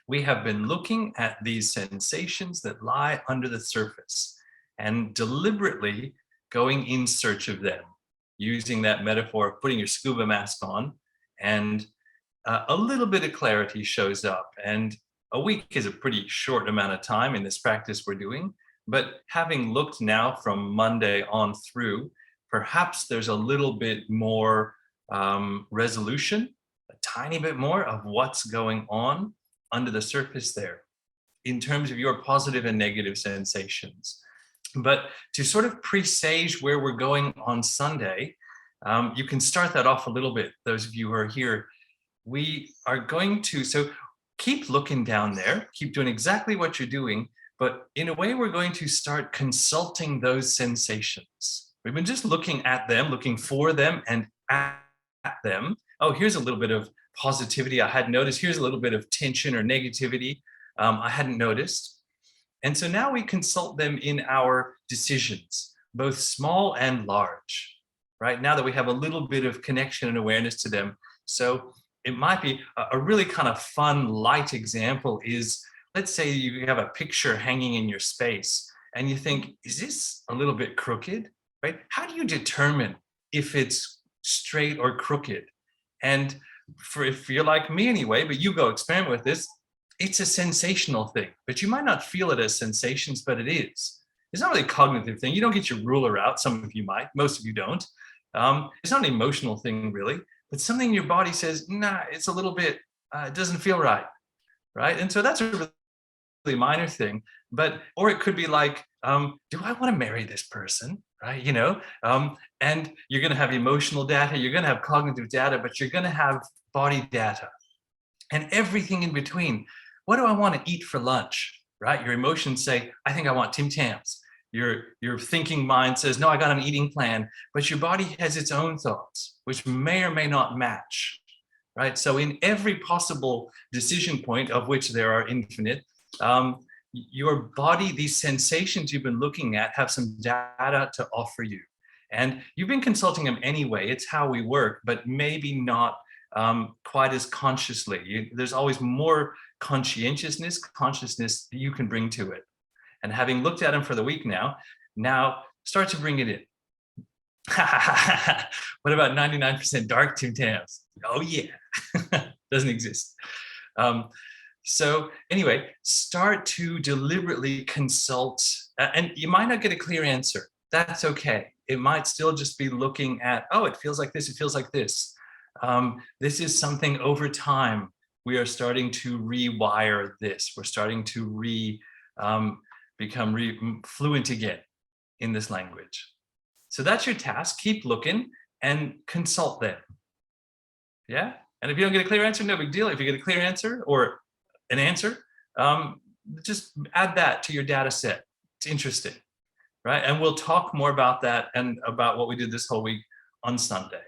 we have been looking at these sensations that lie under the surface and deliberately going in search of them, using that metaphor of putting your scuba mask on, and a little bit of clarity shows up. And a week is a pretty short amount of time in this practice we're doing. But having looked now from Monday on through, perhaps there's a little bit more resolution, a tiny bit more of what's going on under the surface there in terms of your positive and negative sensations. But to sort of presage where we're going on Sunday, you can start that off a little bit. Those of you who are here, we are going to, so keep looking down there, keep doing exactly what you're doing, but in a way, we're going to start consulting those sensations. We've been just looking at them, looking for them and at them. Oh, here's a little bit of positivity I hadn't noticed. Here's a little bit of tension or negativity I hadn't noticed. And so now we consult them in our decisions, both small and large, right? Now that we have a little bit of connection and awareness to them. So it might be a really kind of fun, light example is, let's say you have a picture hanging in your space and you think, is this a little bit crooked, right? How do you determine if it's straight or crooked? And if you're like me anyway, but you go experiment with this, it's a sensational thing, but you might not feel it as sensations, but it is. It's not really a cognitive thing. You don't get your ruler out. Some of you might, most of you don't. It's not an emotional thing really, but something in your body says, nah, it's a little bit, it doesn't feel right, right? And so that's a really minor thing, but, or it could be like, do I want to marry this person, right? You know, and you're going to have emotional data, you're going to have cognitive data, but you're going to have body data and everything in between. What do I want to eat for lunch, right? Your emotions say, I think I want Tim Tams. Your thinking mind says, no, I got an eating plan, but your body has its own thoughts, which may or may not match, right? So in every possible decision point, of which there are infinite, your body, these sensations you've been looking at have some data to offer you. And you've been consulting them anyway, it's how we work, but maybe not quite as consciously. There's always more conscientiousness you can bring to it. And having looked at them for the week now start to bring it in. What about 99% dark Tim Tams? Oh yeah, doesn't exist. So anyway, start to deliberately consult, and you might not get a clear answer. That's okay. It might still just be looking at, oh, it feels like this, it feels like this. This is something over time, we are starting to rewire this. We're starting to become fluent again in this language. So that's your task. Keep looking and consult them. Yeah. And if you don't get a clear answer, no big deal. If you get a clear answer or an answer, just add that to your data set. It's interesting, right? And we'll talk more about that and about what we did this whole week on Sunday.